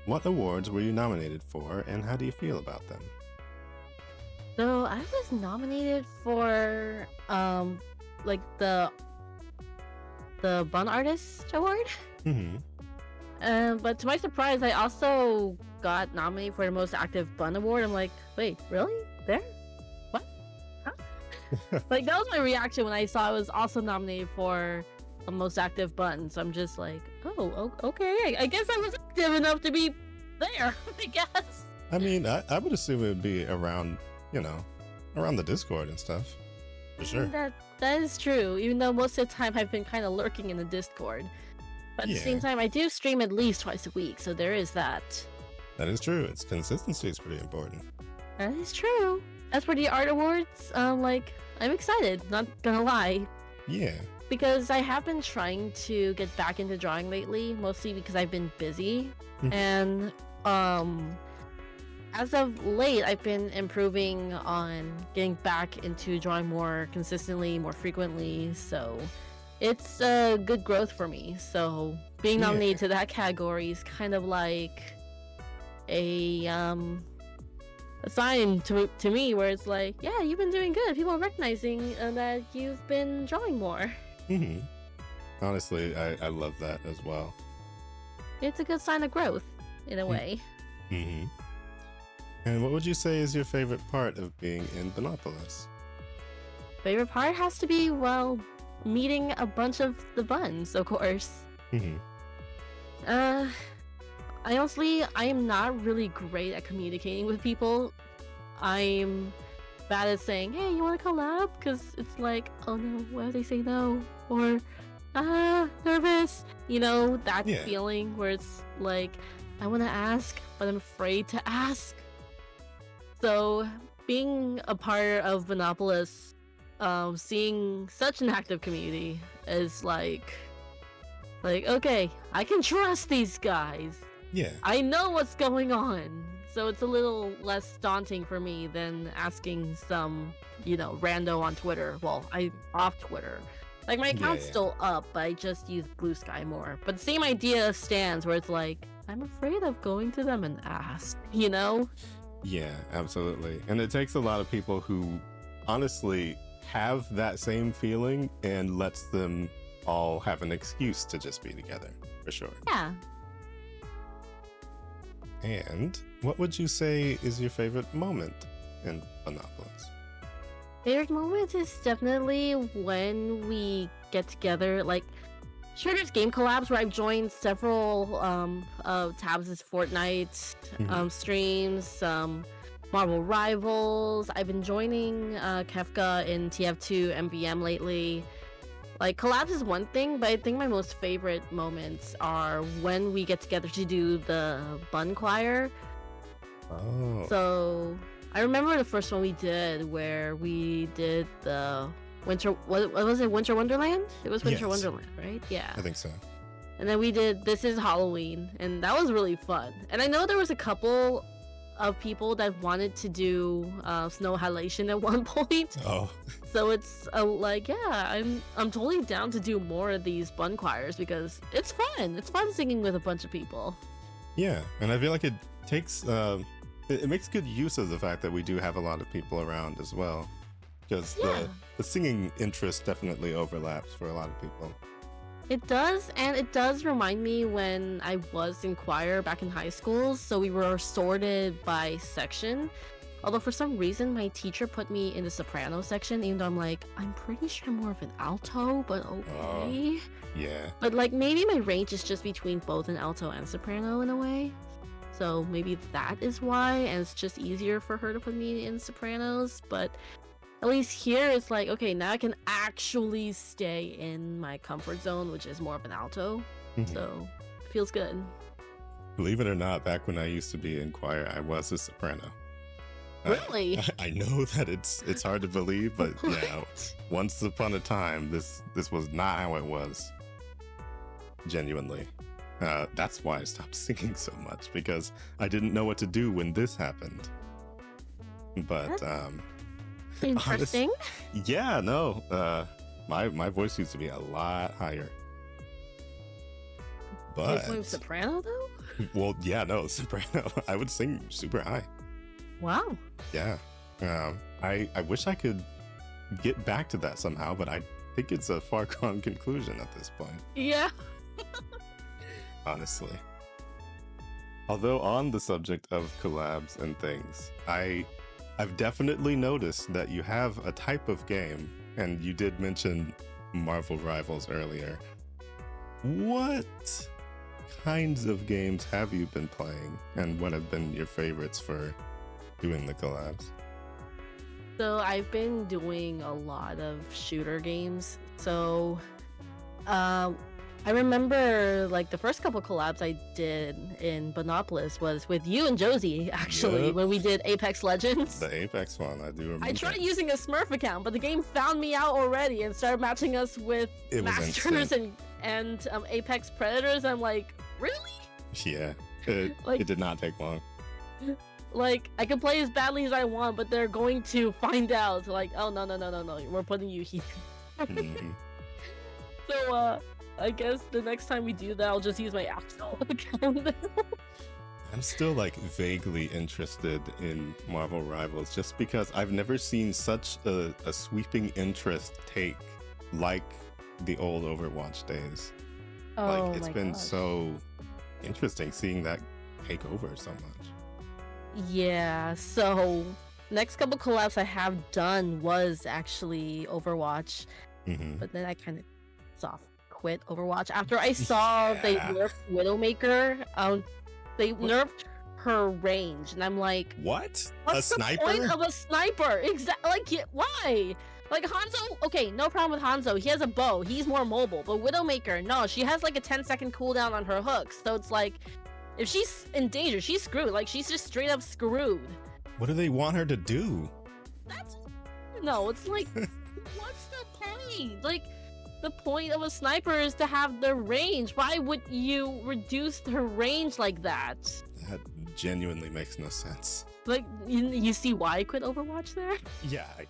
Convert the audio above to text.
What awards were you nominated for, and how do you feel about them? So I was nominated for like the Bun Artist Award. Mm-hmm. But to my surprise, I also got nominated for the Most Active Bun Award. I'm like, wait, really? There? What? Huh? Like, that was my reaction when I saw I was also nominated for a Most Active Bun. So I'm just like, oh, okay. I guess I was active enough to be there, I guess. I mean, I would assume it would be around, around the Discord and stuff. For sure. That is true, even though most of the time I've been kind of lurking in the Discord. But at the same time, I do stream at least twice a week, so there is that. That is true. It's consistency is pretty important. That is true. As for the art awards, I'm excited, not gonna lie. Yeah. Because I have been trying to get back into drawing lately, mostly because I've been busy. And as of late, I've been improving on getting back into drawing more consistently, more frequently, so it's a good growth for me. So being nominated to that category is kind of like a sign to me where it's like, yeah, you've been doing good. People are recognizing that you've been drawing more. Mm-hmm. Honestly, I love that as well. It's a good sign of growth, in a way. Mm-hmm. And what would you say is your favorite part of being in Bunopolis? Favorite part has to be, well, meeting a bunch of the buns, of course. Mm-hmm. I am not really great at communicating with people. I'm bad at saying, hey, you want to collab? Because it's like, oh no, what if they say no? Or, nervous. You know, that feeling where it's like, I want to ask, but I'm afraid to ask. So, being a part of Bunopolis, seeing such an active community is like, okay, I can trust these guys. Yeah. I know what's going on. So it's a little less daunting for me than asking some, rando on Twitter. Well, I'm off Twitter. Like, my account's still up, but I just use Blue Sky more. But the same idea stands where it's like, I'm afraid of going to them and ask, Yeah, absolutely. And it takes a lot of people who honestly have that same feeling and lets them all have an excuse to just be together, for sure. Yeah. And what would you say is your favorite moment in Bunopolis? Favorite moment is definitely when we get together. Like, sure, there's game collabs where I've joined several Tabs' Fortnite streams, Marvel Rivals. I've been joining Kefka in TF2 MVM lately. Like, collabs is one thing, but I think my most favorite moments are when we get together to do the Bun Choir. Oh. So I remember the first one we did where we did the what was it, Winter Wonderland? It was Winter Wonderland, right? Yeah. I think so. And then we did This Is Halloween, and that was really fun. And I know there was a couple of people that wanted to do Snow Halation at one point. Oh. So it's like, yeah, I'm totally down to do more of these bun choirs because it's fun. It's fun singing with a bunch of people. Yeah, and I feel like it takes it makes good use of the fact that we do have a lot of people around as well, because the singing interest definitely overlaps for a lot of people. It does, and it does remind me when I was in choir back in high school, so we were sorted by section. Although for some reason my teacher put me in the soprano section, even though I'm pretty sure I'm more of an alto, but okay. Yeah. But like, maybe my range is just between both an alto and soprano in a way. So maybe that is why, and it's just easier for her to put me in sopranos, but at least here it's like, okay, now I can actually stay in my comfort zone, which is more of an alto. So it feels good. Believe it or not, back when I used to be in choir, I was a soprano. Really? I know that it's hard to believe, but yeah, once upon a time, this was not how it was. Genuinely. That's why I stopped singing so much, because I didn't know what to do when this happened. But interesting. Yeah, no. My voice used to be a lot higher. But soprano though? Well, yeah, no, super. I would sing super high. Wow. Yeah. I wish I could get back to that somehow, but I think it's a far gone conclusion at this point, Yeah. honestly. Although on the subject of collabs and things, I've definitely noticed that you have a type of game, and you did mention Marvel Rivals earlier. What kinds of games have you been playing, and what have been your favorites for doing the collabs? So I've been doing a lot of shooter games. So I remember like the first couple collabs I did in Bunopolis was with you and Josie, actually, Yep. when we did Apex Legends. The Apex one, I do remember. I tried using a Smurf account, but the game found me out already and started matching us with It was Masters and Apex Predators. I'm like, really? Yeah, Like- it did not take long. Like, I can play as badly as I want, but they're going to find out. Like, oh, no, we're putting you here. Mhm. So, I guess the next time we do that, I'll just use my actual account. I'm still like vaguely interested in Marvel Rivals just because I've never seen such a sweeping interest take like the old Overwatch days. Like it's been so interesting seeing that take over so much. Yeah, so next couple collabs I have done was actually Overwatch, Hmm. but then I kind of soft quit Overwatch after I saw they Yeah. nerfed Widowmaker. They nerfed her range, and I'm like, What? what's A the sniper? point of a sniper? Exactly. Like, why? Like Hanzo, okay, no problem with Hanzo. He has a bow. He's more mobile. But Widowmaker, no, she has like a 10-second cooldown on her hooks. So it's like, if she's in danger, she's screwed. Like, she's just straight up screwed. What do they want her to do? That's no. It's like, what's the point? Like, the point of a sniper is to have the range. Why would you reduce her range like that? That genuinely makes no sense. Like, you see why I quit Overwatch there? Yeah, I do.